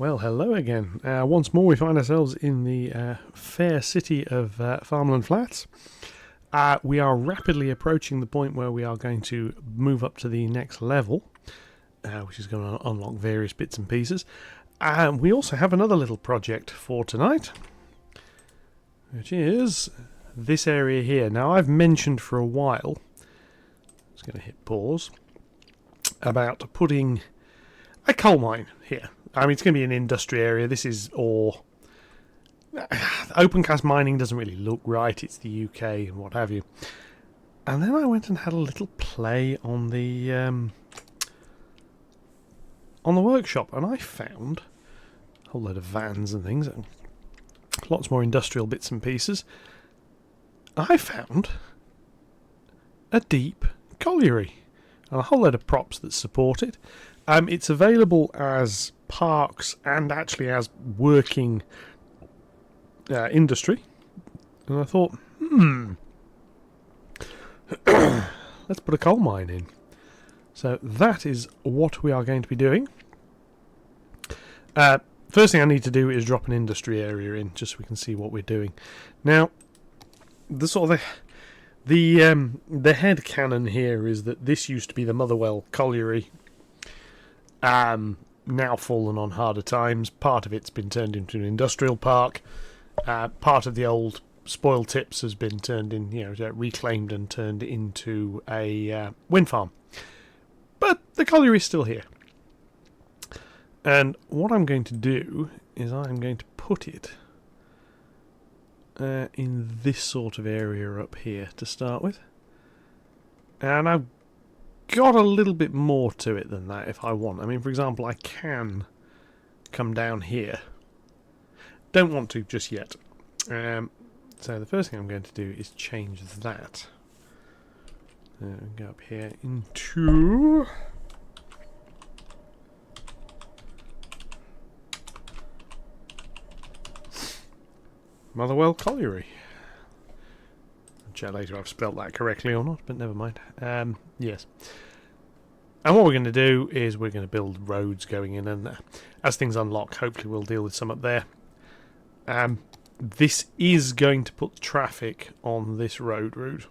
Well, hello again. Once more we find ourselves in the fair city of Farmland Flats. We are rapidly approaching the point where we are going to move up to the next level, which is going to unlock various bits and pieces. We also have another little project for tonight, which is this area here. Now, I've mentioned for a while, I'm just going to hit pause, about putting a coal mine here. I mean, it's going to be an industry area. This is ore. Open cast mining doesn't really look right. It's the UK and what have you. And then I went and had a little play on the workshop, and I found a whole load of vans and things, and lots more industrial bits and pieces. I found a deep colliery and a whole load of props that support it. It's available as parks and actually as working industry. And I thought, let's put a coal mine in. So that is what we are going to be doing. First thing I need to do is drop an industry area in, just so we can see what we're doing. Now, the head canon here is that this used to be the Motherwell Colliery. Now fallen on harder times. Part of it's been turned into an industrial park. Part of the old spoil tips has been turned in, reclaimed and turned into a wind farm. But the colliery's still here. And what I'm going to do is I'm going to put it in this sort of area up here to start with. And I've got a little bit more to it than that if I want. I mean, for example, I can come down here. Don't want to just yet. So the first thing I'm going to do is change that. Go up here into Motherwell Colliery. I'll check later if I've spelt that correctly or not, but never mind. Yes. And what we're going to do is we're going to build roads going in, and as things unlock, hopefully we'll deal with some up there. This is going to put traffic on this road route.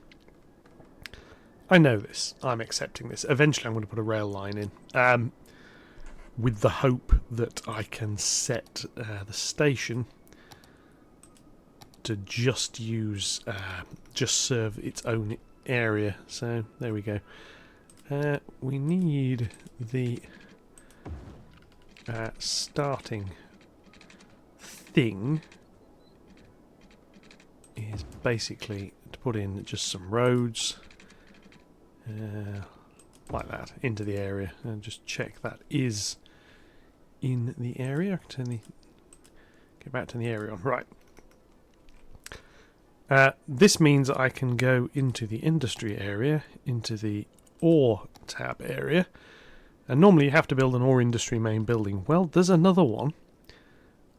I know this. I'm accepting this. Eventually I'm going to put a rail line in, with the hope that I can set the station to just serve its own area. So there we go. We need the starting thing is basically to put in just some roads like that into the area, and just check that is in the area. Get back to the area on right. This means I can go into the industry area, into the ore tab area, and normally you have to build an ore industry main building. Well, there's another one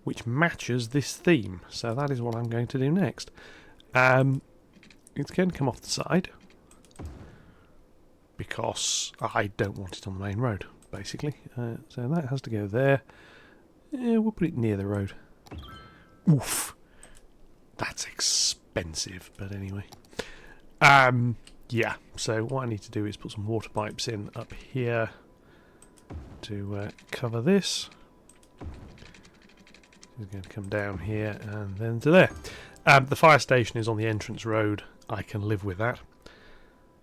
which matches this theme, so that is what I'm going to do next. It's going to come off the side because I don't want it on the main road, basically. So that has to go there. We'll put it near the road. Oof, that's expensive, but anyway. Yeah, so what I need to do is put some water pipes in up here to cover this. It's going to come down here and then to there. The fire station is on the entrance road. I can live with that.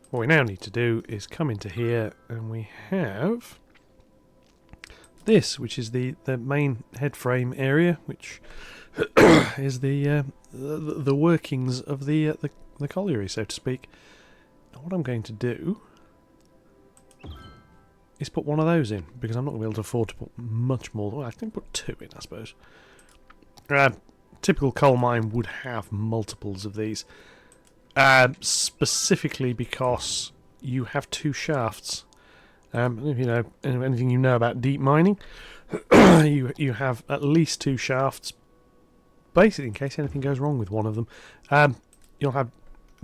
What we now need to do is come into here, and we have this, which is the main head frame area, which is the workings of the colliery, so to speak. And what I'm going to do is put one of those in, because I'm not going to be able to afford to put much more. Well, I can put two in, I suppose. Typical coal mine would have multiples of these, specifically because you have two shafts. If you know anything you know about deep mining, you have at least two shafts, basically in case anything goes wrong with one of them. You'll have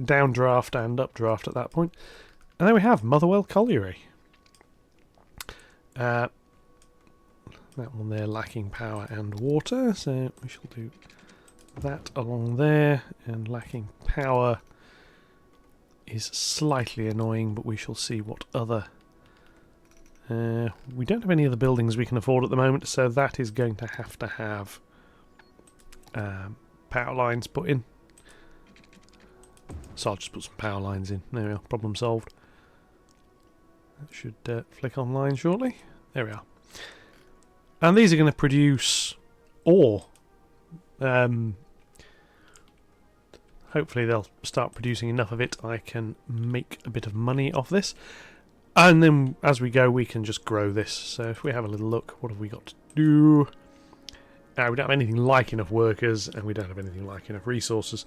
downdraft and updraft at that point. And there we have Motherwell Colliery. That one there lacking power and water, so we shall do that along there, and lacking power is slightly annoying, but we shall see what other... we don't have any other buildings we can afford at the moment, so that is going to have power lines put in. So I'll just put some power lines in. There we are, problem solved. That should flick online shortly. There we are. And these are going to produce ore. Hopefully they'll start producing enough of it I can make a bit of money off this. And then as we go we can just grow this. So if we have a little look, what have we got to do? We don't have anything like enough workers, and we don't have anything like enough resources.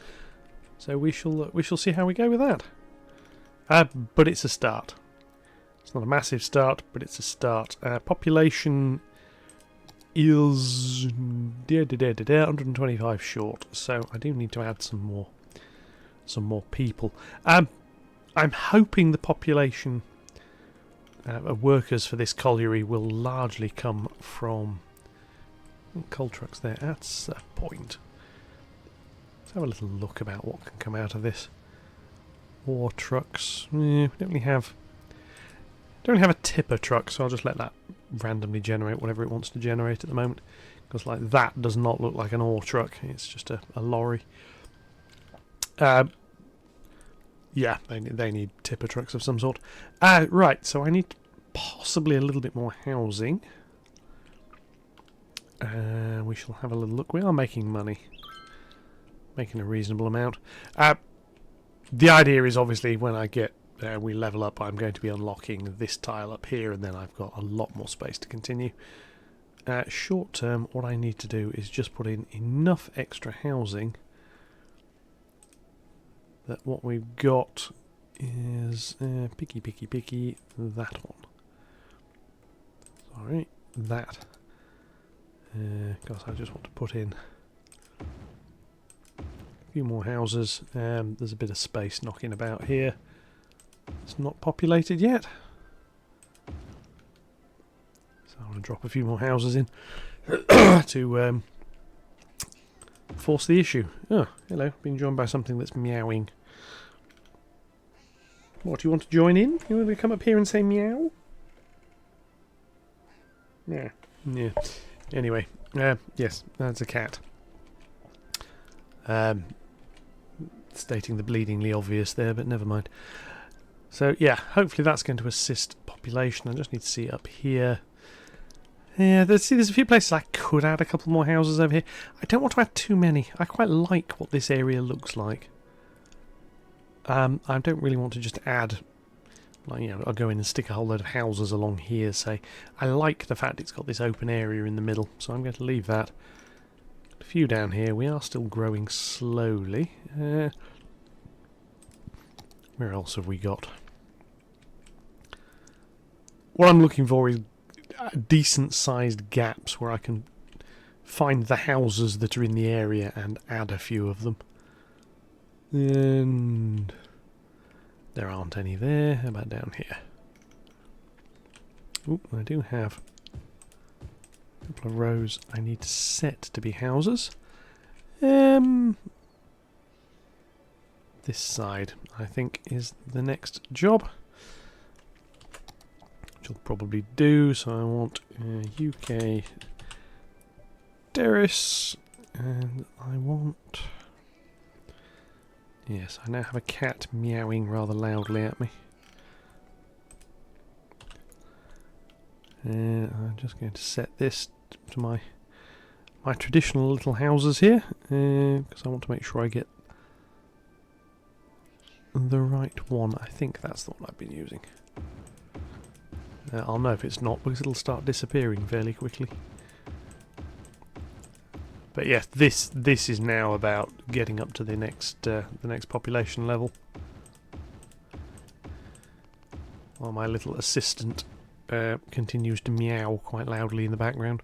So we shall see how we go with that. But it's a start. It's not a massive start, but it's a start. Population is 125 short, so I do need to add some more people. I'm hoping the population of workers for this colliery will largely come from coal trucks there. That's a point. Let's have a little look about what can come out of this. Ore trucks. We don't really have a tipper truck, so I'll just let that randomly generate whatever it wants to generate at the moment. Because like that does not look like an ore truck. It's just a lorry. Yeah, they need tipper trucks of some sort. Right, so I need possibly a little bit more housing. We shall have a little look. We are making money. Making a reasonable amount. The idea is obviously when I get we level up, I'm going to be unlocking this tile up here, and then I've got a lot more space to continue. Short term, what I need to do is just put in enough extra housing that what we've got is picky, that one. Sorry, that. Because I just want to put in a few more houses. There's a bit of space knocking about here. It's not populated yet. So I'm going to drop a few more houses in to force the issue. Oh, hello. Being joined by something that's meowing. What, do you want to join in? You want to come up here and say meow? Yeah. Yeah. Anyway, yes, that's a cat. Stating the bleedingly obvious there, but never mind. So yeah, hopefully that's going to assist population. I just need to see up here. Yeah, there's a few places I could add a couple more houses over here. I don't want to add too many. I quite like what this area looks like. I don't really want to just add, like, you know, I'll go in and stick a whole load of houses along here, say. I like the fact it's got this open area in the middle, so I'm going to leave that. A few down here. We are still growing slowly. Where else have we got? What I'm looking for is decent-sized gaps where I can find the houses that are in the area and add a few of them. And there aren't any there. How about down here? Oop, I do have a couple of rows I need to set to be houses. This side, I think, is the next job. Which will probably do. So I want UK terrace, and I want... Yes, I now have a cat meowing rather loudly at me. I'm just going to set this to my traditional little houses here, because I want to make sure I get the right one. I think that's the one I've been using. I'll know if it's not, because it'll start disappearing fairly quickly. But yes, this is now about getting up to the next population level. While my little assistant continues to meow quite loudly in the background.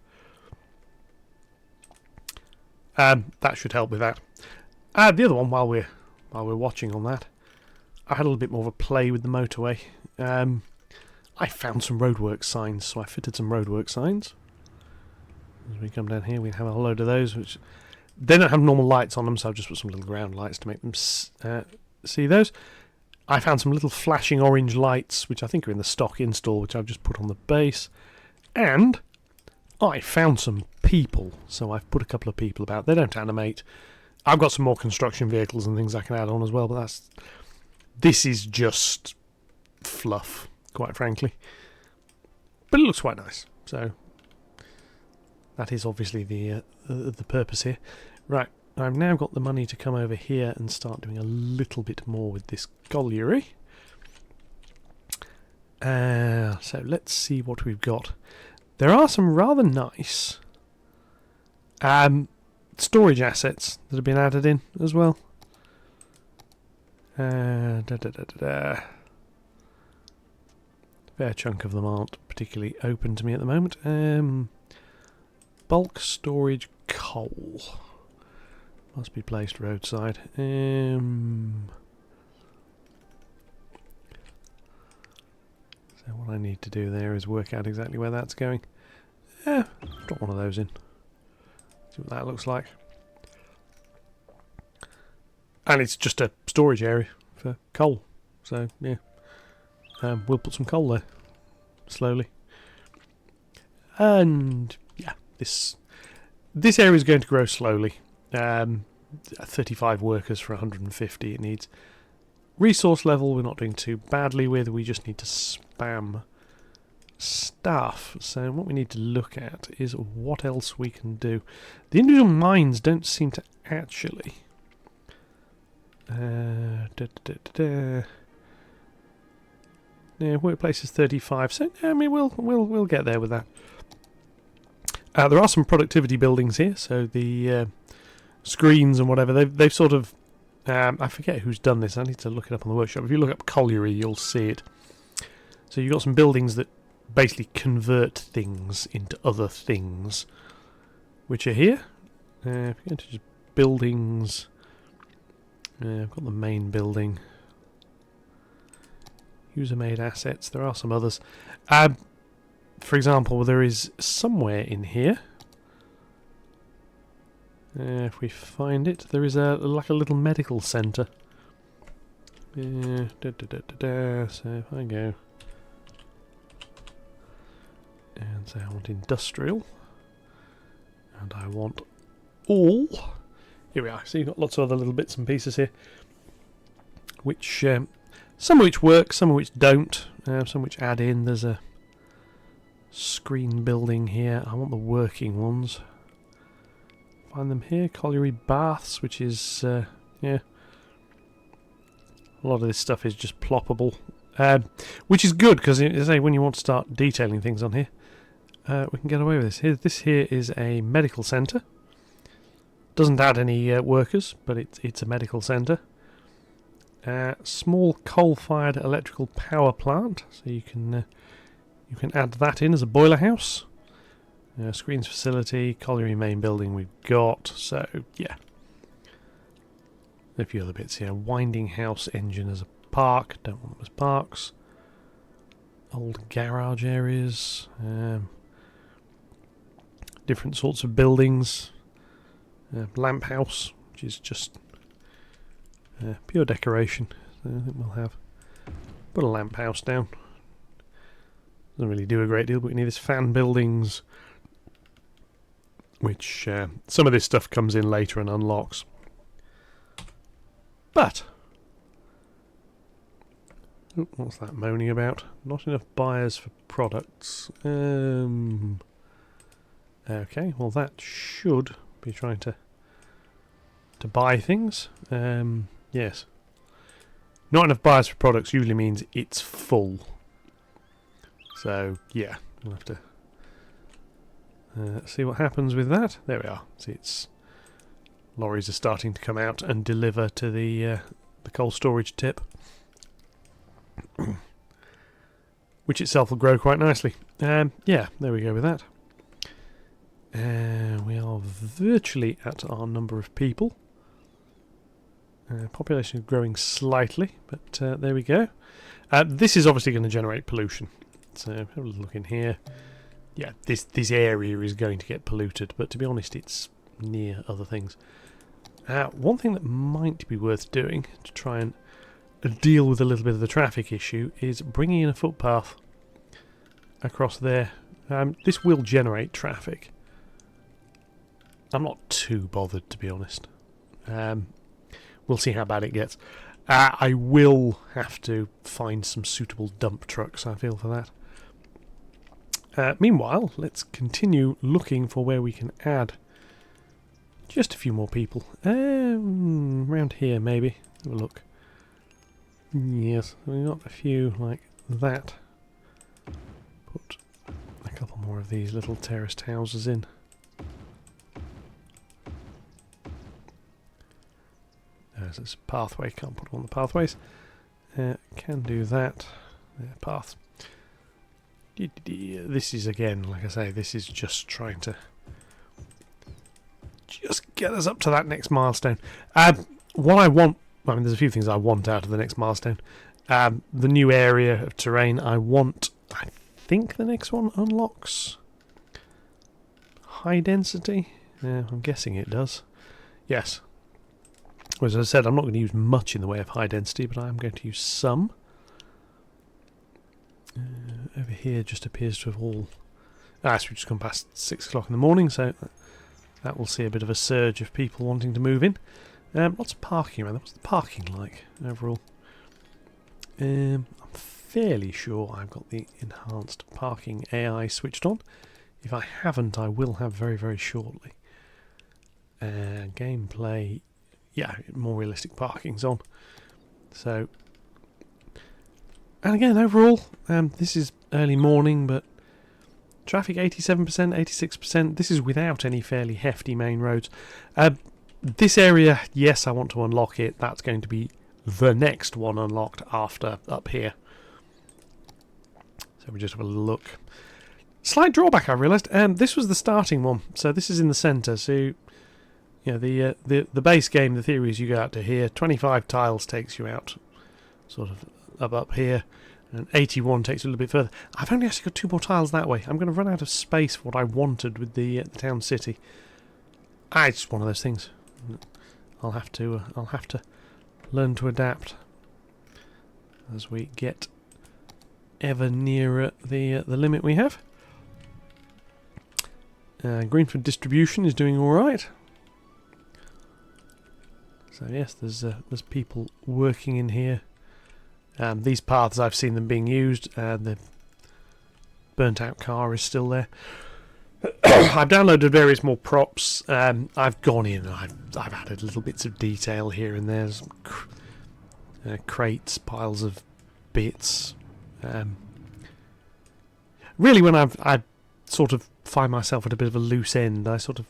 That should help with that. The other one, while we're watching on that, I had a little bit more of a play with the motorway. I found some roadworks signs, so I fitted some roadwork signs. As we come down here, we have a whole load of those, which they don't have normal lights on them, so I've just put some little ground lights to make them see those. I found some little flashing orange lights, which I think are in the stock install, which I've just put on the base. And I found some people, so I've put a couple of people about. They don't animate. I've got some more construction vehicles and things I can add on as well, but this is just fluff, quite frankly. But it looks quite nice, so that is obviously the purpose here. Right, I've now got the money to come over here and start doing a little bit more with this colliery. So let's see what we've got. There are some rather nice storage assets that have been added in as well. Fair chunk of them aren't particularly open to me at the moment. Bulk storage coal must be placed roadside. So what I need to do there is work out exactly where that's going. Drop one of those in. See what that looks like. And it's just a storage area for coal. So yeah, we'll put some coal there slowly. And yeah, this area is going to grow slowly. 35 workers for 150 it needs. Resource level we're not doing too badly with, we just need to spam stuff. So what we need to look at is what else we can do. The individual mines don't seem to actually... Yeah, workplace is 35, so I mean we'll get there with that. There are some productivity buildings here, so the screens and whatever they've sort of I forget who's done this. I need to look it up on the workshop. If you look up colliery, you'll see it. So you've got some buildings that basically convert things into other things, which are here. If you go into just buildings, I've got the main building. User-made assets. There are some others. For example, there is somewhere in here. If we find it, there is like a little medical centre. So if I go and say I want industrial, and I want all. Here we are. So you've got lots of other little bits and pieces here, which some of which work, some of which don't, some which add in. There's a screen building here. I want the working ones. Find them here. Colliery baths, which is yeah. A lot of this stuff is just ploppable, which is good because, as I say, when you want to start detailing things on here, we can get away with this. This here is a medical centre. Doesn't add any workers, but it's a medical centre. Small coal-fired electrical power plant, so you can add that in as a boiler house. Screens facility, colliery main building we've got, so yeah. A few other bits here. Winding house engine as a park, don't want them as parks. Old garage areas, different sorts of buildings. Lamp house, which is just pure decoration. So I think we'll put a lamp house down. Doesn't really do a great deal, but we need this fan buildings, which some of this stuff comes in later and unlocks. But what's that moaning about? Not enough buyers for products. Okay, well that should be trying to buy things. Yes. Not enough buyers for products usually means it's full. So yeah, we'll have to see what happens with that. There we are. See, lorries are starting to come out and deliver to the coal storage tip, which itself will grow quite nicely. Yeah, there we go with that. We are virtually at our number of people. Population is growing slightly, but there we go. This is obviously going to generate pollution. So have a look in here. yeah, this area is going to get polluted, but to be honest, it's near other things. One thing that might be worth doing to try and deal with a little bit of the traffic issue is bringing in a footpath across there. This will generate traffic. I'm not too bothered, to be honest. We'll see how bad it gets. I will have to find some suitable dump trucks, I feel, for that. Meanwhile, let's continue looking for where we can add just a few more people. Around here, maybe. Have a look. Yes, we've got a few like that. Put a couple more of these little terraced houses in. There's this pathway, can't put them on the pathways. Can do that. Path. This is, again, like I say, this is just trying to just get us up to that next milestone. What I want, I mean, there's a few things I want out of the next milestone. The new area of terrain I want, I think the next one unlocks high density. I'm guessing it does. Yes. As I said, I'm not going to use much in the way of high density, but I am going to use some. Over here just appears to have all... so we've just gone past 6 o'clock in the morning, so that will see a bit of a surge of people wanting to move in. Lots of parking around there. What's the parking like overall? I'm fairly sure I've got the enhanced parking AI switched on. If I haven't, I will have very, very shortly. Gameplay... yeah, more realistic parking's on. So, and again, overall, this is early morning, but traffic 87%, 86%. This is without any fairly hefty main roads. This area, yes, I want to unlock it. That's going to be the next one unlocked after up here. So we just have a look. Slight drawback, I realised. This was the starting one, so this is in the centre. So, yeah, the base game, the theory is you go out to here. 25 tiles takes you out, sort of up here, and 81 takes you a little bit further. I've only actually got 2 more tiles that way. I'm going to run out of space for what I wanted with the town city. It's just one of those things. I'll have to learn to adapt as we get ever nearer the limit we have. Greenford distribution is doing all right. So yes, there's people working in here. These paths, I've seen them being used. The burnt out car is still there. I've downloaded various more props. I've gone in and I've added little bits of detail here and there. Some crates, piles of bits. Really, when I sort of find myself at a bit of a loose end, I sort of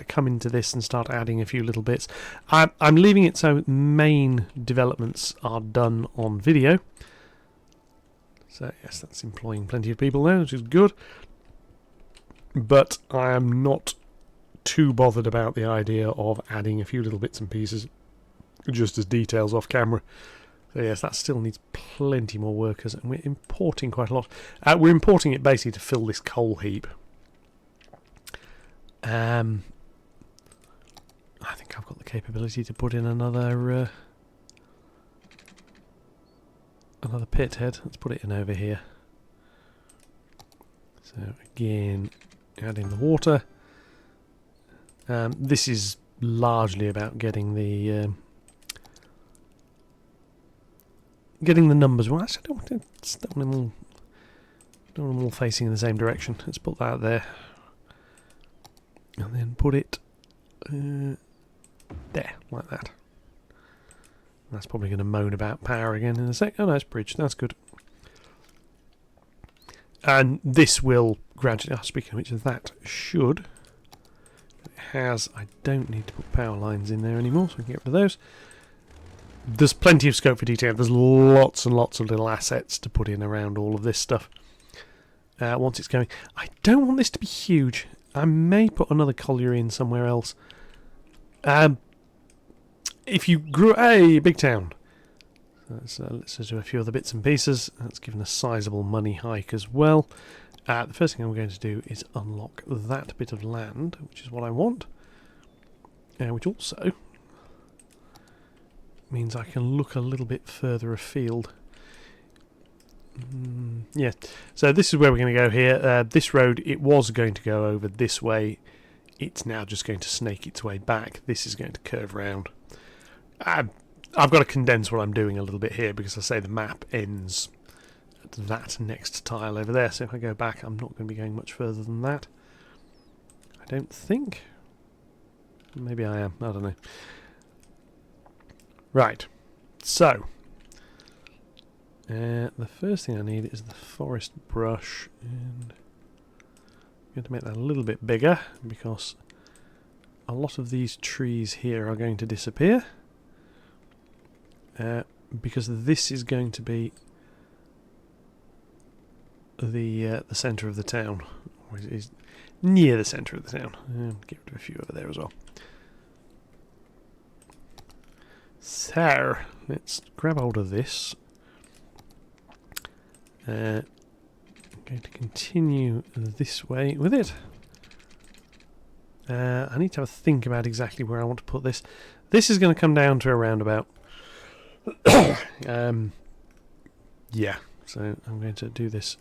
come into this and start adding a few little bits. I'm leaving it so main developments are done on video. So yes, that's employing plenty of people there, which is good. But I am not too bothered about the idea of adding a few little bits and pieces just as details off camera. So yes, that still needs plenty more workers, and we're importing quite a lot. We're importing it basically to fill this coal heap. I think I've got the capability to put in another pit head. Let's put it in over here. So again, adding the water. This is largely about getting the numbers. Well, actually, don't want them all facing in the same direction. Let's put that there, and then put it there, like that. That's probably going to moan about power again in a sec. Oh no, it's bridge. That's good. And this will gradually... speaking of which, that should... It has... I don't need to put power lines in there anymore, so we can get rid of those. There's plenty of scope for detail. There's lots and lots of little assets to put in around all of this stuff. Once it's going... I don't want this to be huge. I may put another colliery in somewhere else. If you grew... Hey, big town! Let's just do a few other bits and pieces. That's given a sizable money hike as well. The first thing I'm going to do is unlock that bit of land, which is what I want, which also means I can look a little bit further afield. Yeah, so this is where we're going to go here. This road, it was going to go over this way. It's now just going to snake its way back. This is going to curve round. I've got to condense what I'm doing a little bit here because I say the map ends at that next tile over there. So if I go back, I'm not going to be going much further than that. I don't think. Maybe I am. I don't know. Right. So the first thing I need is the forest brush, and I'm going to make that a little bit bigger because a lot of these trees here are going to disappear, because this is going to be the centre of the town, or is near the centre of the town. Get rid of a few over there as well. So let's grab hold of this. I'm going to continue this way with it. I need to have a think about exactly where I want to put this. This is going to come down to a roundabout. Yeah, so I'm going to do this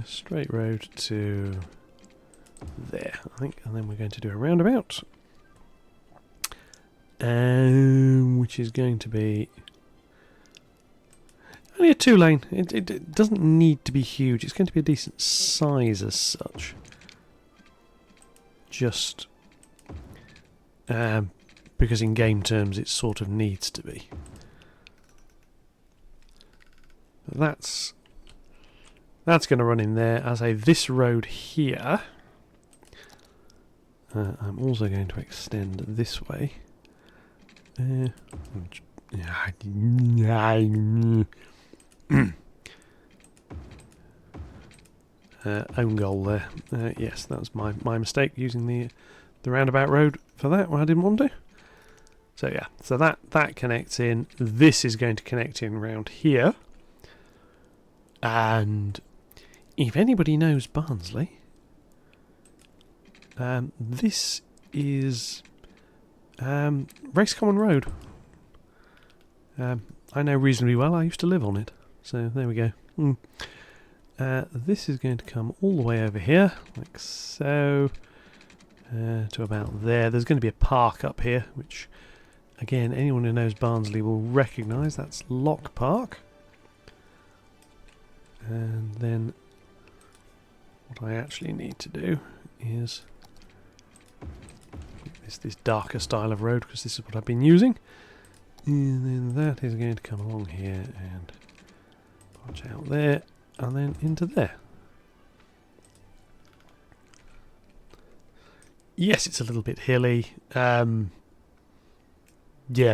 straight road to there, I think, and then we're going to do a roundabout, which is going to be only a 2-lane. It doesn't need to be huge. It's going to be a decent size as such. Just because in game terms it sort of needs to be. That's going to run in there. As this road here, I'm also going to extend this way. Own goal there. Yes, that was my mistake using the roundabout road for that when I didn't want to. So yeah, so that connects in. This is going to connect in round here. And if anybody knows Barnsley, this is Race Common Road. I know reasonably well. I used to live on it. So there we go. This is going to come all the way over here, like so, to about there. There's going to be a park up here, which, again, anyone who knows Barnsley will recognise. That's Lock Park. And then what I actually need to do is this darker style of road, because this is what I've been using. And then that is going to come along here and watch out there, and then into there. Yes, it's a little bit hilly. Yeah,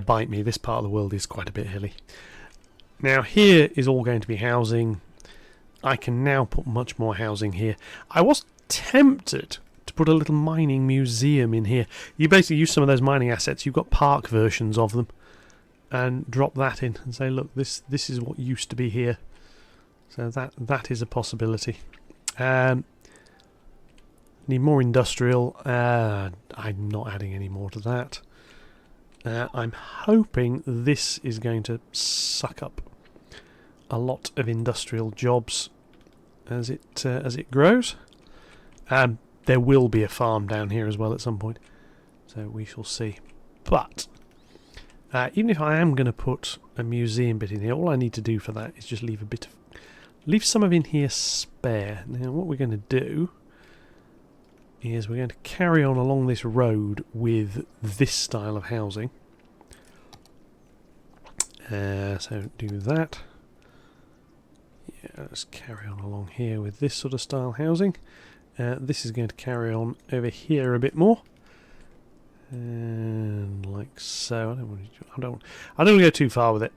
bite me. This part of the world is quite a bit hilly. Now here is all going to be housing. I can now put much more housing here. I was tempted to put a little mining museum in here. You basically use some of those mining assets. You've got park versions of them, and drop that in and say, look, this is what used to be here. So that is a possibility. Need more industrial. I'm not adding any more to that. I'm hoping this is going to suck up a lot of industrial jobs as it grows. There will be a farm down here as well at some point, so we shall see. But even if I am going to put a museum bit in here, all I need to do for that is just leave some of in here spare. Now what we're going to do is we're going to carry on along this road with this style of housing. So do that. Yeah, let's carry on along here with this sort of style housing. This is going to carry on over here a bit more, and like so. I don't want to go too far with it.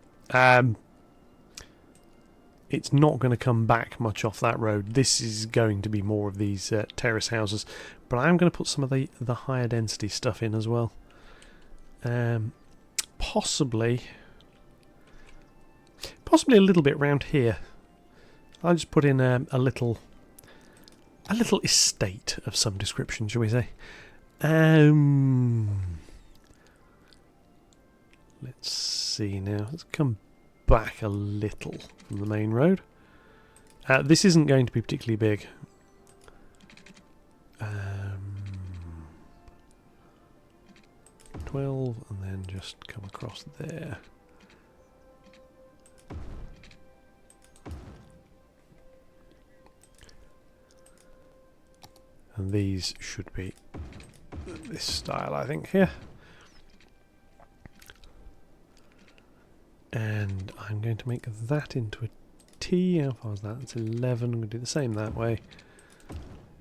It's not going to come back much off that road. This is going to be more of these terrace houses, but I am going to put some of the higher density stuff in as well. Possibly a little bit round here. I'll just put in a little estate of some description, shall we say? Let's see now. Let's come back a little from the main road. This isn't going to be particularly big. 12, and then just come across there. And these should be this style, I think, here. And I'm going to make that into a T. How far is that? It's 11. I'm going to do the same that way.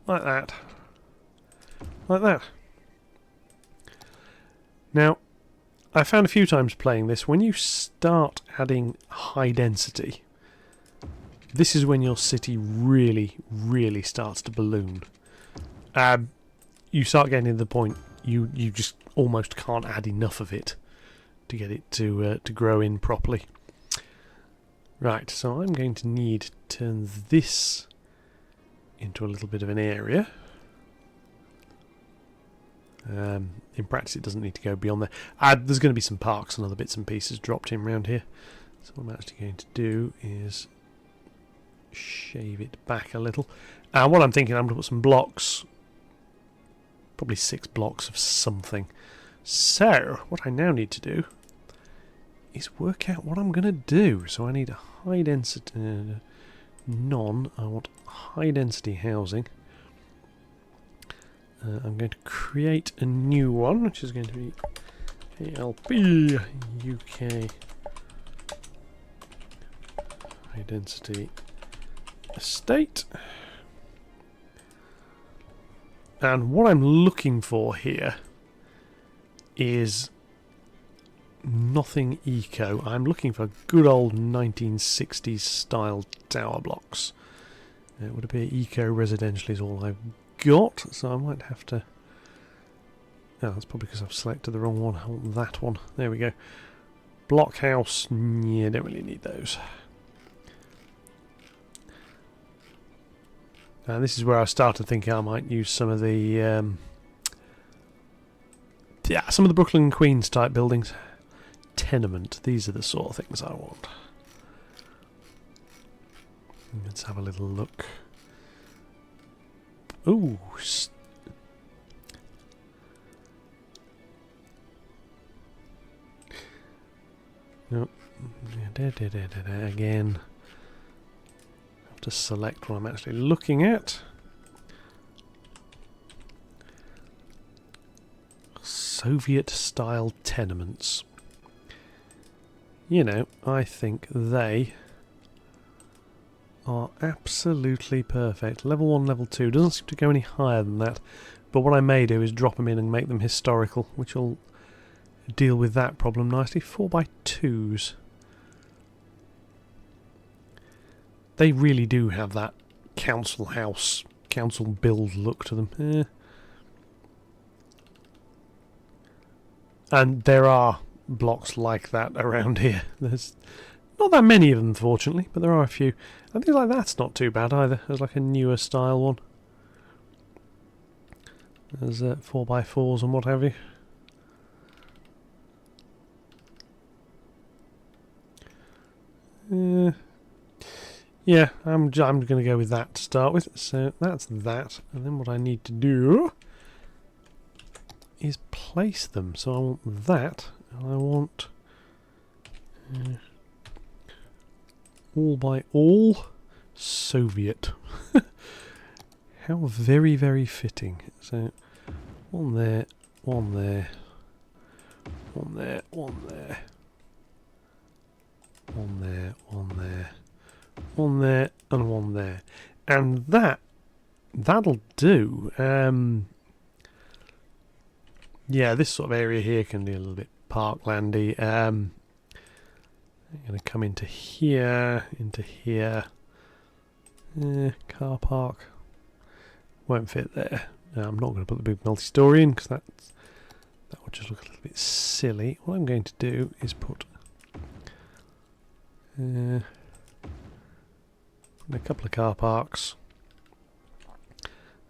Like that. Like that. Now, I found a few times playing this, when you start adding high density, this is when your city really, really starts to balloon. You start getting to the point you just almost can't add enough of it to get it to grow in properly. Right, so I'm going to need to turn this into a little bit of an area. In practice, it doesn't need to go beyond there. There's going to be some parks and other bits and pieces dropped in around here. So what I'm actually going to do is shave it back a little. What I'm thinking, I'm going to put some blocks, probably 6 blocks of something. So what I now need to do is work out what I'm going to do. So I need a high density, I want high density housing. I'm going to create a new one, which is going to be ALP UK High Density Estate. And what I'm looking for here is nothing eco. I'm looking for good old 1960s style tower blocks. It would appear eco residential is all I've got, so I might have to... Oh, that's probably because I've selected the wrong one. I want that one. There we go. Blockhouse. Yeah, don't really need those. This is where I started thinking I might use some of the some of the Brooklyn and Queens type buildings. Tenement. These are the sort of things I want. Let's have a little look. Ooh. Nope. Again. Have to select what I'm actually looking at. Soviet style tenements. You know, I think they are absolutely perfect. Level 1, level 2. Doesn't seem to go any higher than that. But what I may do is drop them in and make them historical, which will deal with that problem nicely. 4x2s. They really do have that council house, council build look to them. And there are blocks like that around here. There's not that many of them, fortunately, but there are a few. I think like that's not too bad either. There's like a newer style one. There's 4x4s and what have you. Yeah, I'm going to go with that to start with. So that's that. And then what I need to do is place them. So I want that. And I want all by all Soviet. How very, very fitting. So one there, one there, one there, one there, one there, one there, one there, and one there. And that'll do. Yeah, this sort of area here can be a little bit parklandy. I'm going to come into here, car park. Won't fit there. I'm not going to put the big multi-story in because that would just look a little bit silly. What I'm going to do is put and a couple of car parks.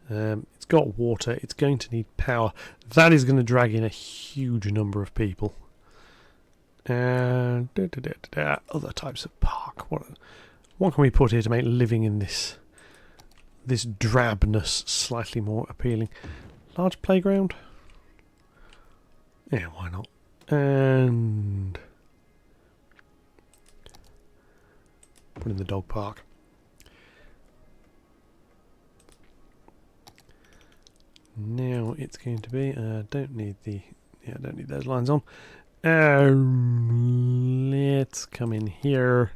It's got water. It's going to need power. That is going to drag in a huge number of people. Other types of park. What can we put here to make living in this drabness slightly more appealing? Large playground? Yeah, why not? And put in the dog park. Now it's going to be. Don't need those lines on. Let's come in here.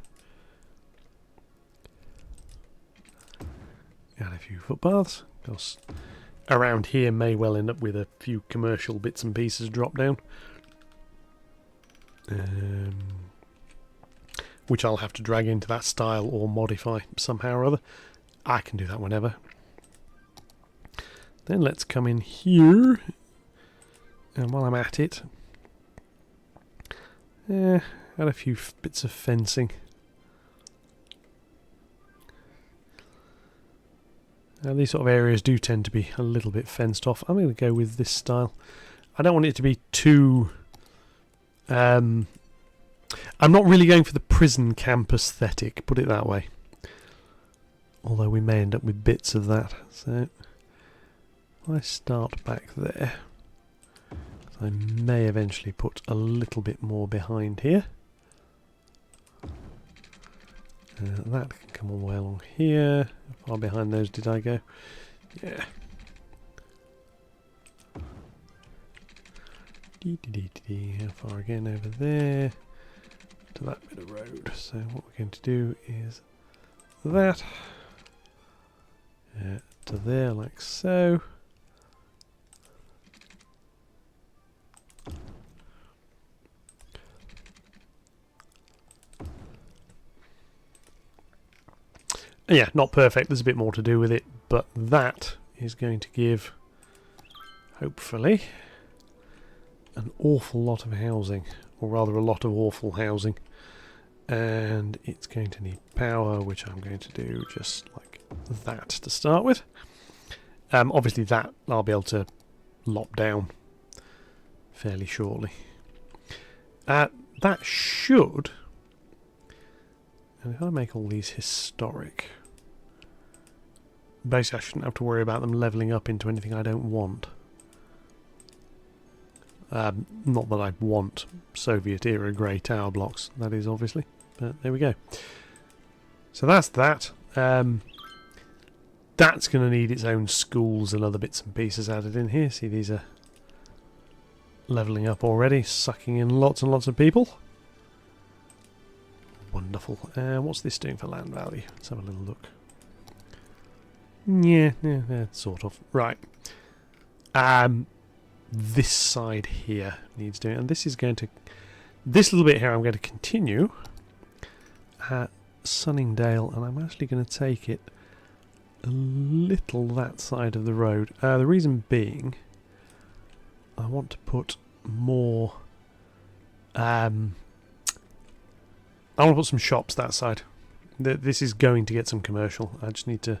Add a few footpaths. Because around here may well end up with a few commercial bits and pieces drop down. Which I'll have to drag into that style or modify somehow or other. I can do that whenever. Then let's come in here, and while I'm at it, add a few bits of fencing. These sort of areas do tend to be a little bit fenced off. I'm going to go with this style. I don't want it to be too... I'm not really going for the prison camp aesthetic, put it that way. Although we may end up with bits of that. So I start back there. I may eventually put a little bit more behind here. That can come all the way along here. How far behind those did I go? Yeah. How far again over there? To that bit of road. So what we're going to do is that to there, like so. Yeah, not perfect. There's a bit more to do with it, but that is going to give, hopefully, an awful lot of housing, or rather a lot of awful housing. And it's going to need power, which I'm going to do just like that to start with. Obviously that I'll be able to lop down fairly shortly. That should... And if I make all these historic, basically I shouldn't have to worry about them levelling up into anything I don't want. Not that I want Soviet era grey tower blocks, that is obviously, but there we go. So that's that. That's going to need its own schools and other bits and pieces added in here. See, these are levelling up already, sucking in lots and lots of people. Wonderful. What's this doing for land value? Let's have a little look. Yeah, sort of. Right. This side here needs doing, and this is going to... This little bit here I'm going to continue at Sunningdale, and I'm actually going to take it a little that side of the road. The reason being, I want to put more... I want to put some shops that side. This is going to get some commercial. I just need to...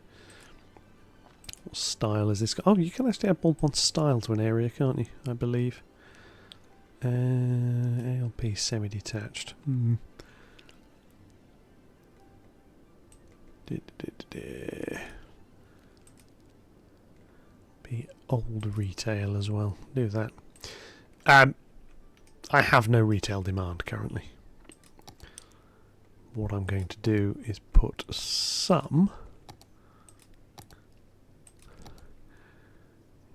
What style is this? Oh, you can actually add one style to an area, can't you? I believe. ALP semi-detached. Be old retail as well. Do that. I have no retail demand currently. What I'm going to do is put some...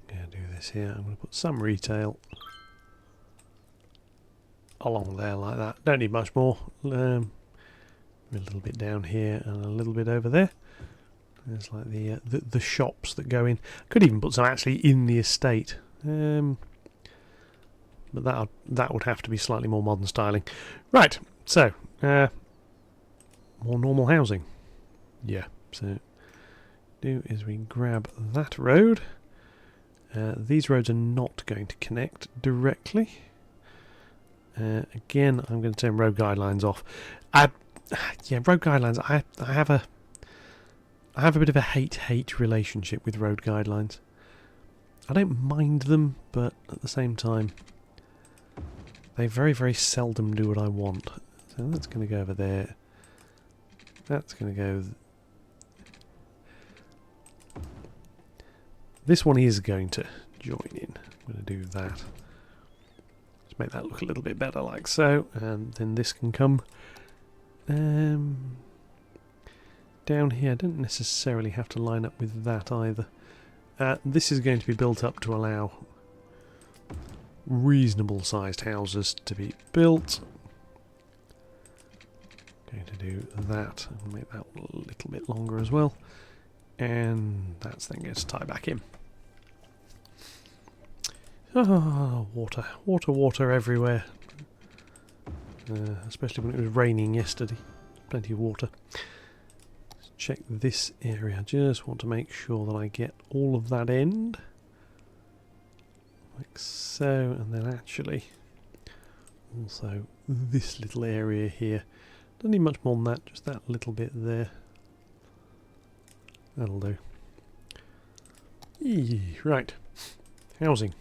I'm going to do this here. I'm going to put some retail along there like that. Don't need much more. A little bit down here and a little bit over there. There's like the shops that go in. Could even put some actually in the estate. But that would have to be slightly more modern styling. Right, so... more normal housing. Yeah, so do is we grab that road. These roads are not going to connect directly. Again, I'm going to turn road guidelines off. Yeah, road guidelines. I have I have a bit of a hate-hate relationship with road guidelines. I don't mind them, but at the same time, they very, very seldom do what I want. So that's going to go over there. That's going to go... This one is going to join in. I'm going to do that. Just make that look a little bit better like so. And then this can come down here. I don't necessarily have to line up with that either. This is going to be built up to allow reasonable sized houses to be built. Going to do that and make that a little bit longer as well. And that's then going to tie back in. Oh, water. Water everywhere. Especially when it was raining yesterday. Plenty of water. Let's check this area. Just want to make sure that I get all of that end. Like so. And then actually also this little area here. Don't need much more than that. Just that little bit there. That'll do. Right. Housing.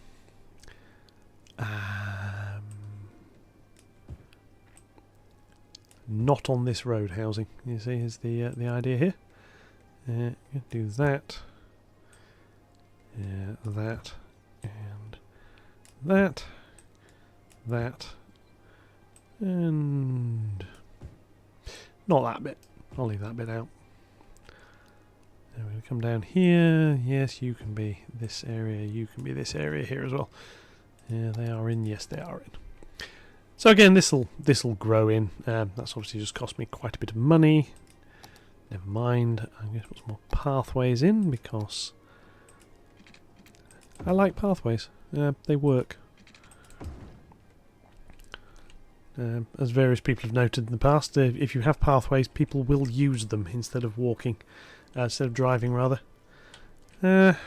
Not on this road housing. You see, is the idea here. Do that. That. And that. That. And not that bit. I'll leave that bit out. We're going to come down here. Yes, you can be this area. You can be this area here as well. Yeah, they are in. Yes, they are in. So again, this'll grow in. That's obviously just cost me quite a bit of money. Never mind. I'm going to put some more pathways in because I like pathways. They work. As various people have noted in the past, if you have pathways, people will use them instead of walking. Instead of driving, rather. How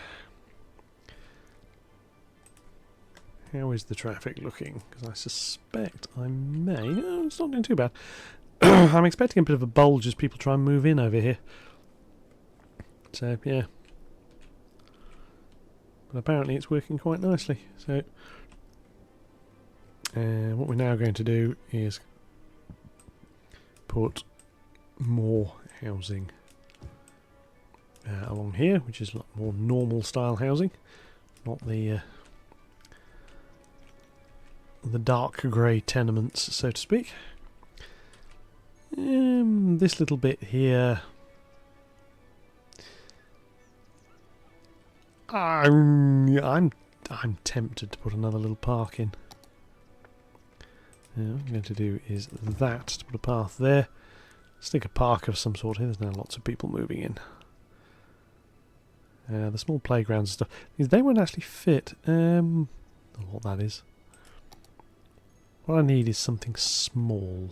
is the traffic looking? Because I suspect I may... No, it's not doing too bad. I'm expecting a bit of a bulge as people try and move in over here. So, yeah. But apparently it's working quite nicely. So, what we're now going to do is put more housing along here, which is a lot more normal style housing, not the dark grey tenements, so to speak. This little bit here, I'm tempted to put another little park in. What I'm going to do is that, to put a path there, stick a park of some sort here. There's now lots of people moving in. The small playgrounds and stuff, they won't actually fit. I don't know what that is. What I need is something small.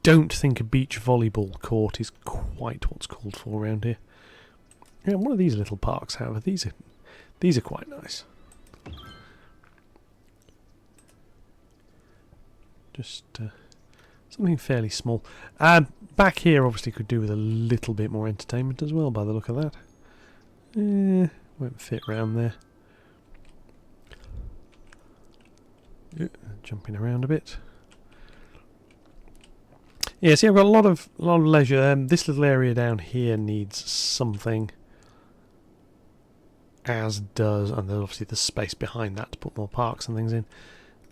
Don't think a beach volleyball court is quite what's called for around here. Yeah, one of these little parks, however, these are quite nice. Just something fairly small. Back here obviously could do with a little bit more entertainment as well by the look of that. Won't fit round there. Jumping around a bit. Yeah, see, I've got a lot of leisure. This little area down here needs something, as does, and then obviously the space behind that to put more parks and things in.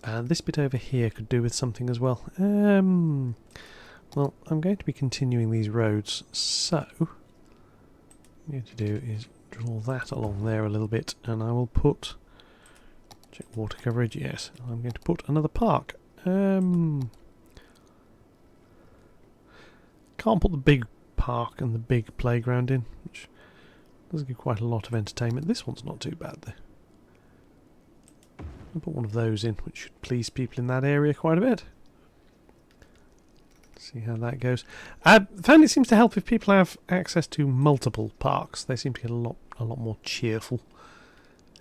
And this bit over here could do with something as well. Well, I'm going to be continuing these roads, so what I'm going to do is draw that along there a little bit, and I will put, check water coverage, yes, I'm going to put another park. Can't put the big park and the big playground in, which does give quite a lot of entertainment. This one's not too bad though. I'll put one of those in, which should please people in that area quite a bit. See how that goes. I found it seems to help if people have access to multiple parks. They seem to get a lot more cheerful.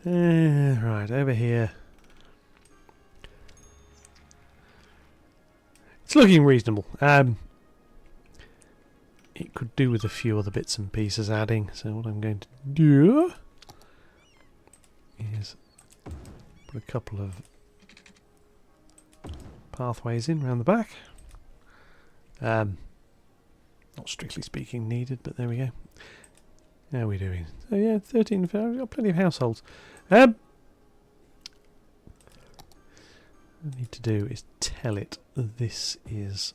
Right, over here. It's looking reasonable. it could do with a few other bits and pieces adding. So what I'm going to do is put a couple of pathways in around the back. Not strictly speaking needed, but there we go. How are we doing? So yeah, 13, we've got plenty of households. What I need to do is tell it this is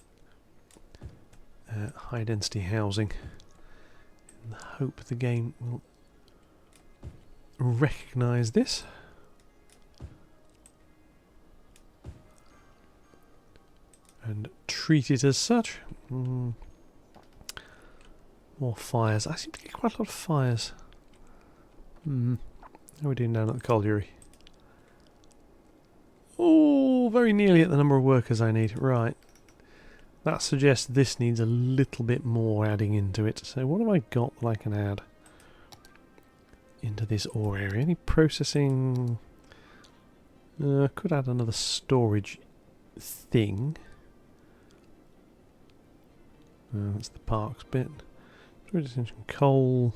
high density housing in the hope the game will recognise this. And treat it as such. More fires. I seem to get quite a lot of fires. How are we doing down at the colliery? Oh, very nearly at the number of workers I need. Right. That suggests this needs a little bit more adding into it. So what have I got that I can add into this ore area? Any processing? Could add another storage thing. That's the parks bit. Coal.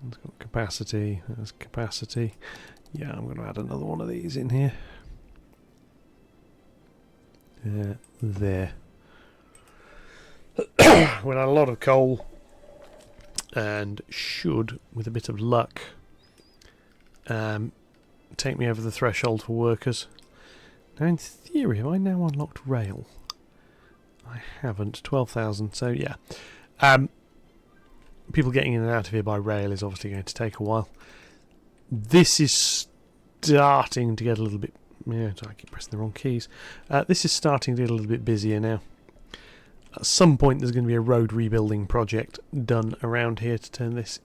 It's got capacity. There's capacity. Yeah, I'm going to add another one of these in here. There. We'll add a lot of coal, and should, with a bit of luck, take me over the threshold for workers. Now, in theory, have I now unlocked rail? I haven't. 12,000. So yeah, people getting in and out of here by rail is obviously going to take a while. This is starting to get a little bit. Yeah, I keep pressing the wrong keys. This is starting to get a little bit busier now. At some point, there's going to be a road rebuilding project done around here to turn this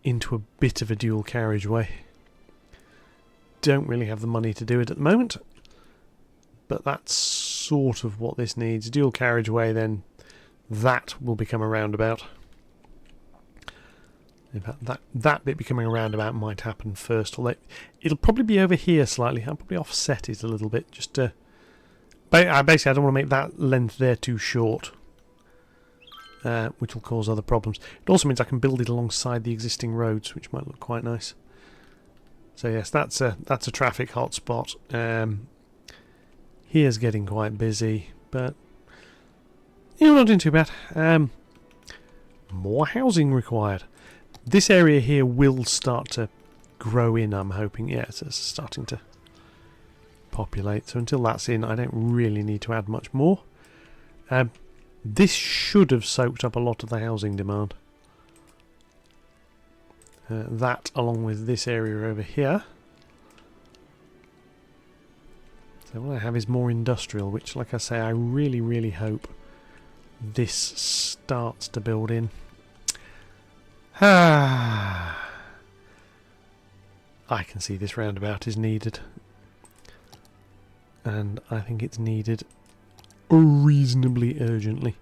into a bit of a dual carriageway. Don't really have the money to do it at the moment, but that's sort of what this needs. A dual carriageway, then that will become a roundabout. In fact, that bit becoming a roundabout might happen first, although it'll probably be over here slightly. I'll probably offset it a little bit, just to... Basically, I don't want to make that length there too short, which will cause other problems. It also means I can build it alongside the existing roads, which might look quite nice. So yes, that's a traffic hotspot. Here's getting quite busy, but we're not doing too bad. More housing required. This area here will start to grow in, I'm hoping. Yeah, it's starting to populate. So until that's in, I don't really need to add much more. This should have soaked up a lot of the housing demand. That, along with this area over here. So what I have is more industrial, which, like I say, I really, really hope this starts to build in. I can see this roundabout is needed. And I think it's needed reasonably urgently.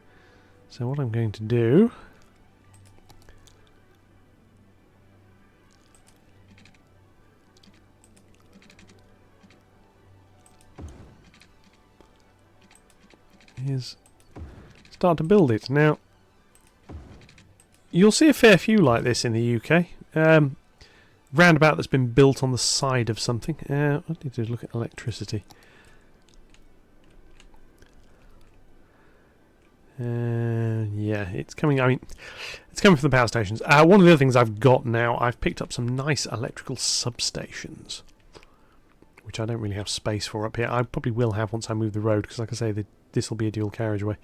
So what I'm going to do... is start to build it. Now, you'll see a fair few like this in the UK. Roundabout that's been built on the side of something. I need to look at electricity. Yeah, it's coming. I mean, it's coming from the power stations. One of the other things I've got now, I've picked up some nice electrical substations, which I don't really have space for up here. I probably will have once I move the road, because like I say, this will be a dual carriageway.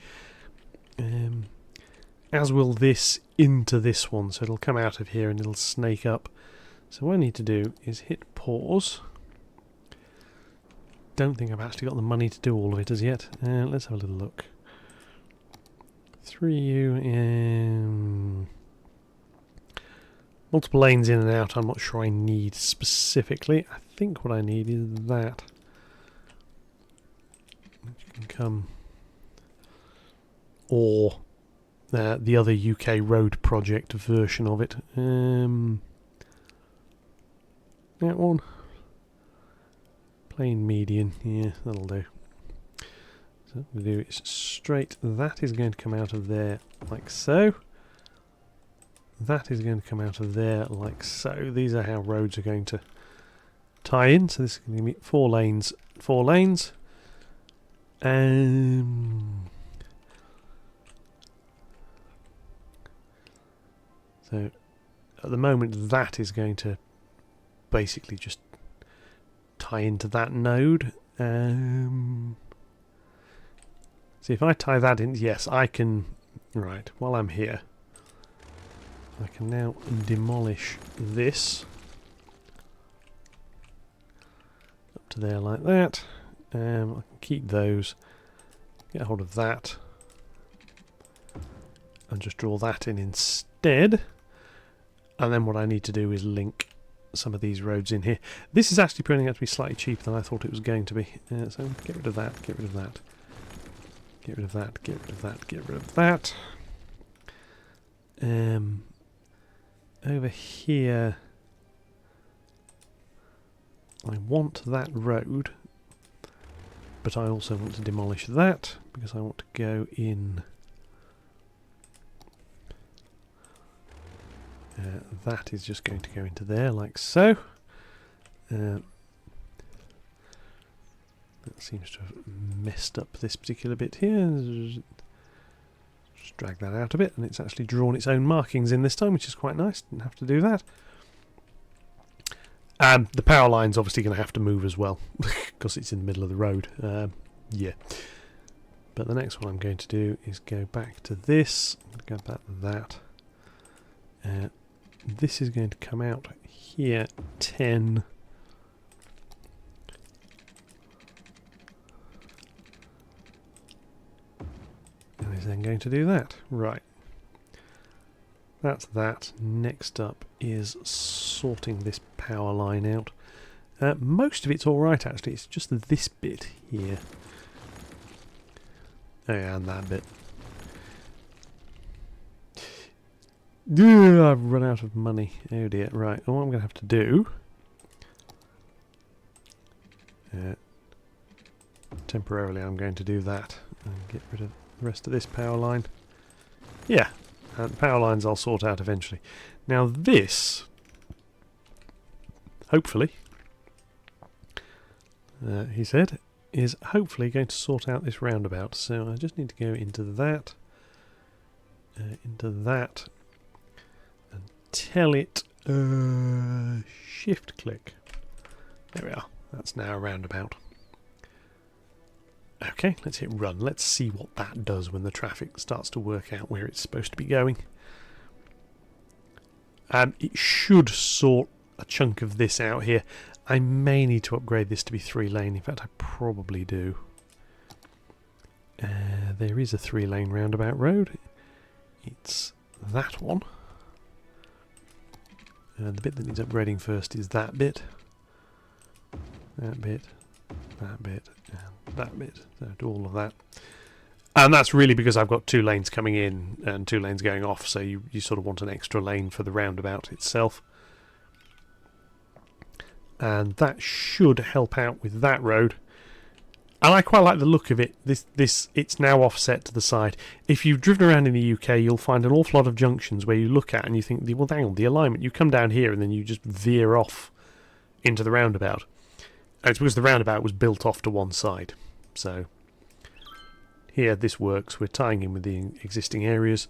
As will this into this one, so it'll come out of here and it'll snake up. So what I need to do is hit pause. Don't think I've actually got the money to do all of it as yet. Let's have a little look. 3U, multiple lanes in and out. I'm not sure I need specifically. I think what I need is that. Which can come, or the other UK road project version of it. That one. Plain median, yeah, that'll do. So what we'll do is straight. That is going to come out of there like so. That is going to come out of there like so. These are how roads are going to tie in. So this is going to be 4 lanes, 4 lanes. So at the moment that is going to basically just tie into that node. See, if I tie that in, yes, I can. Right, while I'm here, I can now demolish this up to there like that. I can keep those, get hold of that, and just draw that in instead. And then what I need to do is link some of these roads in here. This is actually turning out to be slightly cheaper than I thought it was going to be. So get rid of that, get rid of that. Get rid of that, get rid of that, get rid of that. Over here, I want that road, but I also want to demolish that because I want to go in. That is just going to go into there like so. That seems to have messed up this particular bit here. Just drag that out a bit, and it's actually drawn its own markings in this time, which is quite nice. Didn't have to do that. And the power line's obviously going to have to move as well, because it's in the middle of the road. Yeah. But the next one I'm going to do is go back to this. I'm going to go back to that. This is going to come out here 10. And is then going to do that. Right. That's that. Next up is sorting this power line out. Most of it's alright actually, it's just this bit here. Oh yeah, and that bit. I've run out of money. Oh dear. Right, what I'm going to have to do... temporarily I'm going to do that. And get rid of the rest of this power line. Yeah, and the power lines I'll sort out eventually. Now this, hopefully, he said, is hopefully going to sort out this roundabout. So I just need to go into that, and tell it shift click. There we are. That's now a roundabout. Okay, let's hit run. Let's see what that does when the traffic starts to work out where it's supposed to be going. It should sort a chunk of this out here. I may need to upgrade this to be 3-lane. In fact, I probably do. There is a 3-lane roundabout road. It's that one. The bit that needs upgrading first is that bit. That bit. That bit. And that bit. So do all of that. And that's really because I've got 2 lanes coming in and 2 lanes going off, so you sort of want an extra lane for the roundabout itself. And that should help out with that road. And I quite like the look of it. It's now offset to the side. If you've driven around in the UK, you'll find an awful lot of junctions where you look at and you think, well, hang on, the alignment. You come down here and then you just veer off into the roundabout. And it's because the roundabout was built off to one side. So here, this works. We're tying in with the existing areas.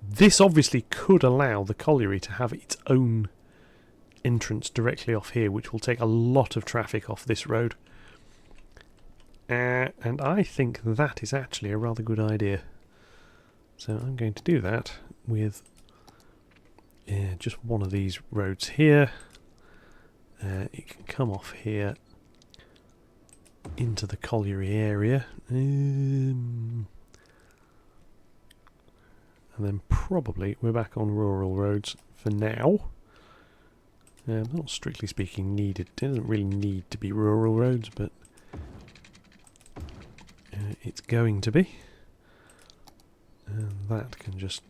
This obviously could allow the colliery to have its own entrance directly off here, which will take a lot of traffic off this road. And I think that is actually a rather good idea. So I'm going to do that with just one of these roads here. It can come off here into the colliery area. And then probably we're back on rural roads for now. Not strictly speaking needed. It doesn't really need to be rural roads, but it's going to be. And that can just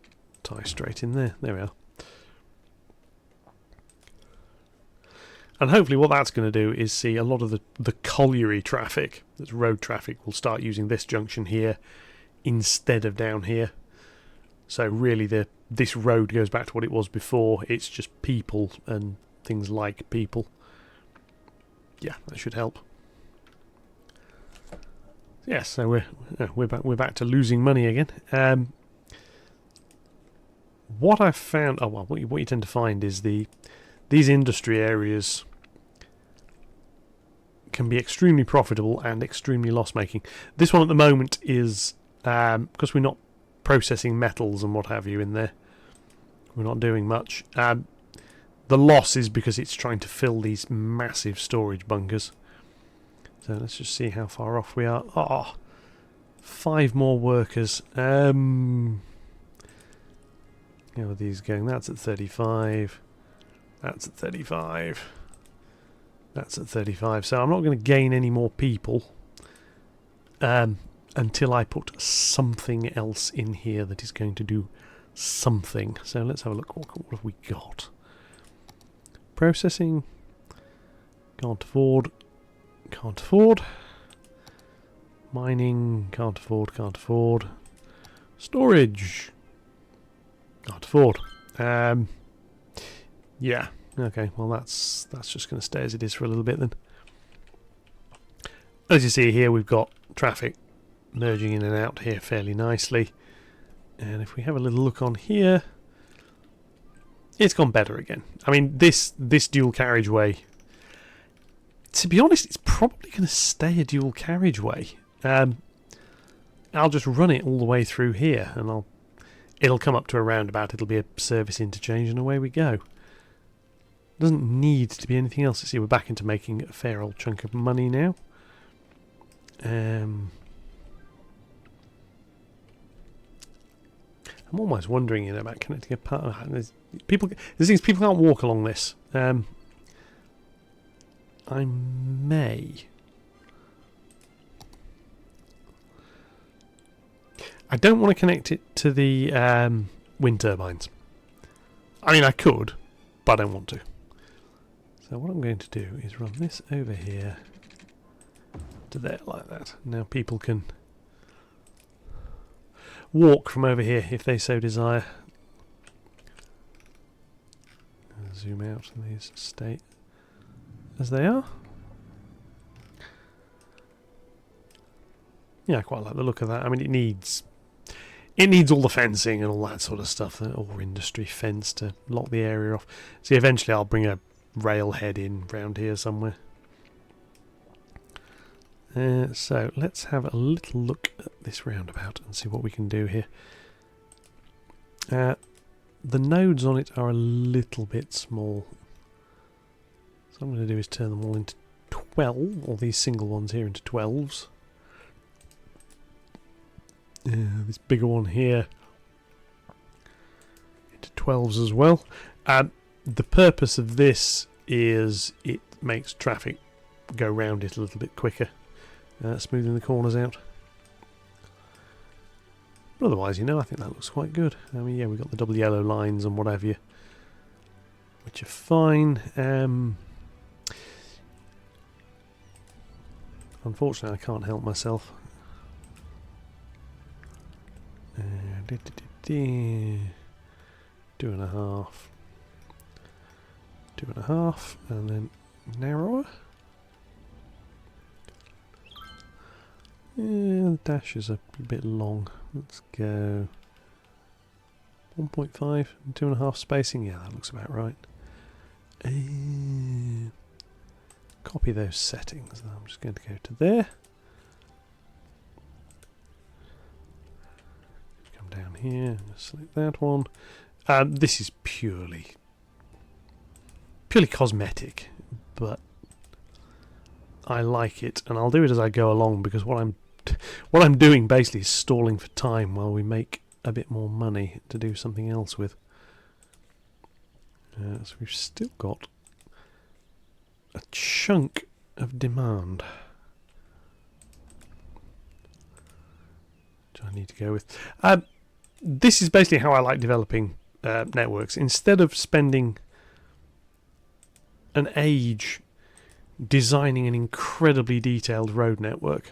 tie straight in there. There we are. And hopefully what that's going to do is see a lot of the colliery traffic, that's road traffic, will start using this junction here instead of down here. So really this road goes back to what it was before. It's just people and things like people. Yeah, that should help. Yes, so we're back to losing money again. What I've found, what you tend to find is these industry areas can be extremely profitable and extremely loss-making. This one at the moment is because we're not processing metals and what have you in there. We're not doing much. The loss is because it's trying to fill these massive storage bunkers. So let's just see how far off we are. Oh, 5 more workers. How are these going? That's at 35. That's at 35. That's at 35. So I'm not going to gain any more people until I put something else in here that is going to do something. So let's have a look. What have we got? Processing. Can't afford. Can't afford. Mining. Can't afford. Can't afford. Storage. Can't afford. Yeah. Okay. Well, that's just going to stay as it is for a little bit then. As you see here, we've got traffic merging in and out here fairly nicely. And if we have a little look on here, it's gone better again. I mean, this dual carriageway, to be honest, it's probably going to stay a dual carriageway. I'll just run it all the way through here, and it'll come up to a roundabout. It'll be a service interchange, and away we go. Doesn't need to be anything else. See, we're back into making a fair old chunk of money now. I'm almost wondering, about connecting a part. There's things people can't walk along this. I may. I don't want to connect it to the wind turbines. I mean, I could, but I don't want to. So what I'm going to do is run this over here to there like that. Now people can walk from over here if they so desire. Zoom out and these stay as they are. Yeah, I quite like the look of that. I mean, it needs all the fencing and all that sort of stuff, or industry fence to lock the area off. See, eventually I'll bring a railhead in round here somewhere. So let's have a little look at this roundabout and see what we can do here. The nodes on it are a little bit small. So what I'm going to do is turn them all into 12, or these single ones here into 12s. This bigger one here into 12s as well. The purpose of this is it makes traffic go round it a little bit quicker, smoothing the corners out. But otherwise, I think that looks quite good. I mean, yeah, we've got the double yellow lines and what have you, which are fine. Unfortunately, I can't help myself. 2.5, 2.5, and then narrower. Yeah, the dash is a bit long. Let's go 1.5 and 2.5 spacing. Yeah, that looks about right. Copy those settings. I'm just going to go to there. Come down here. Select that one. This is purely cosmetic, but I like it, and I'll do it as I go along, because what I'm doing basically is stalling for time while we make a bit more money to do something else with. So we've still got a chunk of demand, which I need to go with. This is basically how I like developing networks. Instead of spending an age designing an incredibly detailed road network.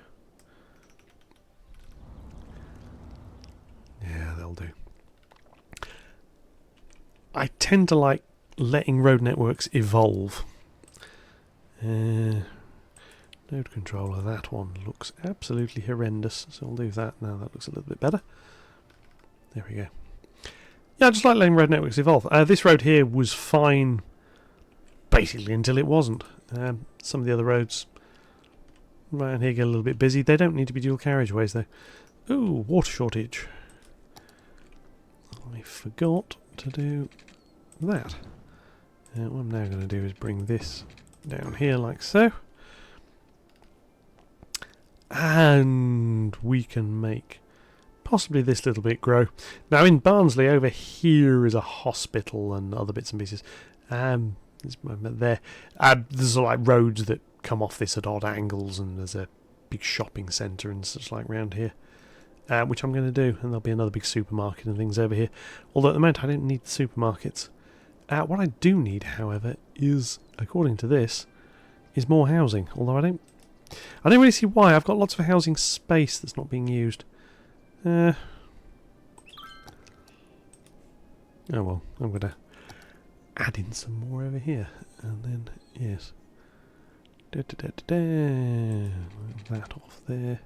Yeah, they'll do. I tend to like letting road networks evolve. Node controller, that one looks absolutely horrendous, so I'll leave that now. That looks a little bit better. There we go. Yeah, I just like letting road networks evolve. This road here was fine basically until it wasn't. Some of the other roads around here get a little bit busy. They don't need to be dual carriageways though. Ooh, water shortage. I forgot to do that. What I'm now going to do is bring this down here like so. And we can make possibly this little bit grow. Now in Barnsley over here is a hospital and other bits and pieces. There's like roads that come off this at odd angles, and there's a big shopping centre and such like round here. Which I'm going to do, and there'll be another big supermarket and things over here. Although at the moment I don't need the supermarkets. What I do need, however, is, according to this, is more housing. Although I don't really see why. I've got lots of housing space that's not being used. Oh well, I'm going to add in some more over here, and then yes, that off there.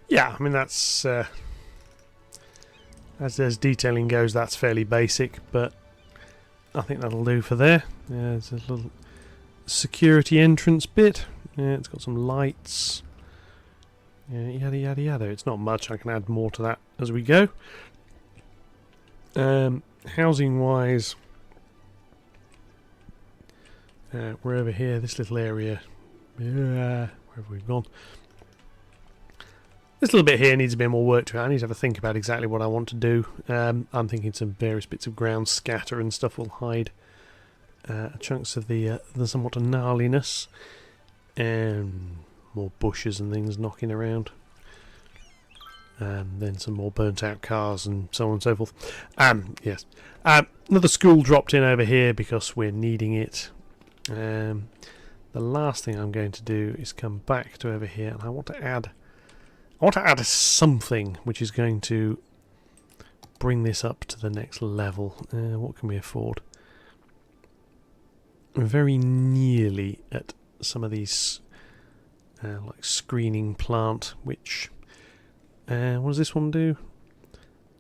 Yeah, I mean that's as detailing goes, that's fairly basic, but I think that'll do for there. Yeah, there's a little security entrance bit. Yeah, it's got some lights. Yeah, yada yada yada. It's not much. I can add more to that as we go. Housing wise, we're over here. This little area. Where have we gone? This little bit here needs a bit more work to it. I need to have a think about exactly what I want to do. I'm thinking some various bits of ground scatter and stuff will hide chunks of the somewhat gnarliness, and more bushes and things knocking around. Then some more burnt out cars and so on and so forth. Yes. Another school dropped in over here because we're needing it. The last thing I'm going to do is come back to over here, and I want to add something which is going to bring this up to the next level. What can we afford? We're very nearly at some of these like screening plant, which what does this one do?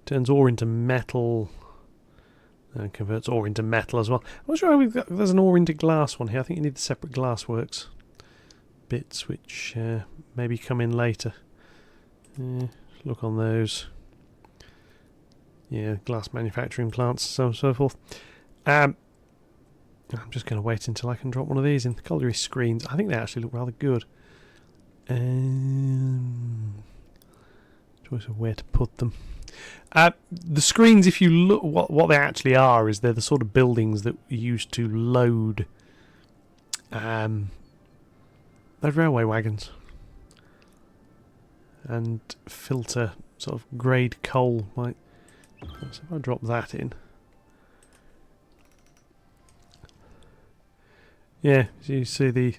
Turns ore into metal and converts ore into metal as well. I'm not sure how there's an ore into glass one here. I think you need the separate glassworks bits, which maybe come in later. Look on those. Yeah, glass manufacturing plants, so on and so forth. I'm just going to wait until I can drop one of these in. The colliery screens, I think they actually look rather good. Choice of where to put them. The screens, if you look, what they actually are is they're the sort of buildings that are used to load those railway wagons and filter sort of grade coal. Like, so if I drop that in, yeah, so you see the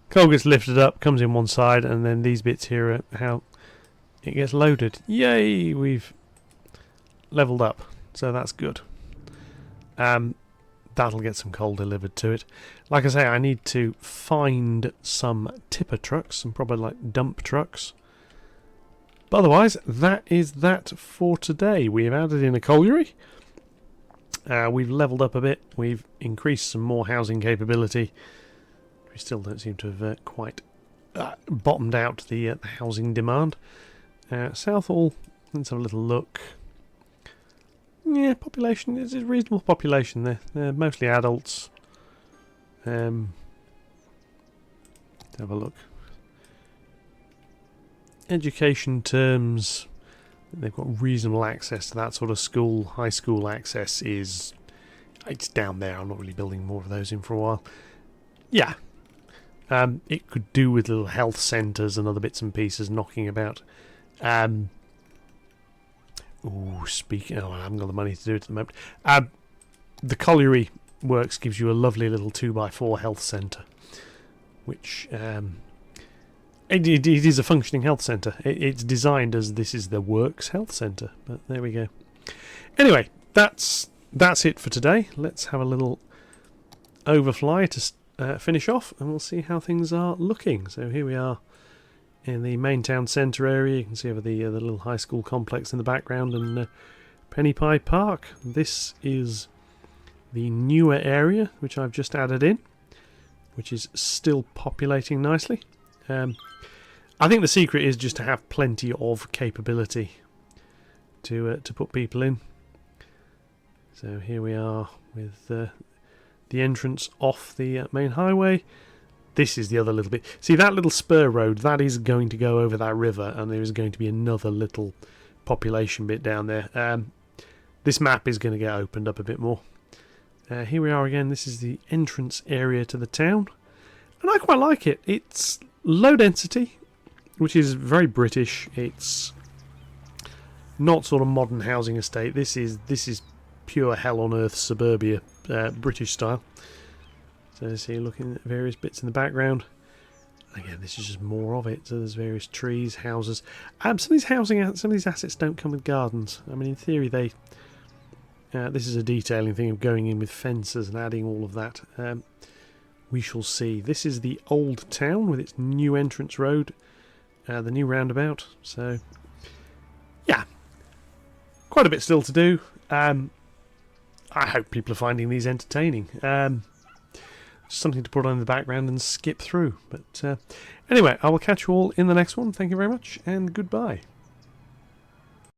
coal gets lifted up, comes in one side, and then these bits here are how it gets loaded. Yay! We've leveled up, so that's good. That'll get some coal delivered to it. Like I say, I need to find some tipper trucks, some probably like dump trucks. But otherwise, that is that for today. We have added in a colliery. We've leveled up a bit. We've increased some more housing capability. We still don't seem to have quite bottomed out the housing demand. Southall, let's have a little look. Yeah, population is a reasonable population there. They're mostly adults. Let's have a look. Education terms, they've got reasonable access to that sort of school. High school access it's down there. I'm not really building more of those in for a while. Yeah. It could do with little health centres and other bits and pieces knocking about. Speaking, I haven't got the money to do it at the moment. The colliery works gives you a lovely little 2x4 health centre, which it is a functioning health centre. It's designed as this is the works health centre, but there we go. Anyway, that's it for today. Let's have a little overfly to finish off, and we'll see how things are looking. So here we are in the main town centre area. You can see over the little high school complex in the background, and Penny Pie Park. This is the newer area which I've just added in, which is still populating nicely. I think the secret is just to have plenty of capability to put people in. So here we are with the entrance off the main highway. This is the other little bit. See, that little spur road, that is going to go over that river, and there is going to be another little population bit down there. This map is going to get opened up a bit more. Here we are again. This is the entrance area to the town, and I quite like it. It's low density, which is very British. It's not sort of modern housing estate. This is pure hell on earth suburbia, British style. So see, looking at various bits in the background. Again, this is just more of it. So there's various trees, houses. Some of these assets don't come with gardens. I mean, in theory, this is a detailing thing of going in with fences and adding all of that. We shall see. This is the old town with its new entrance road, the new roundabout. So, yeah, quite a bit still to do. I hope people are finding these entertaining. Something to put on in the background and skip through. But anyway, I will catch you all in the next one. Thank you very much, and goodbye.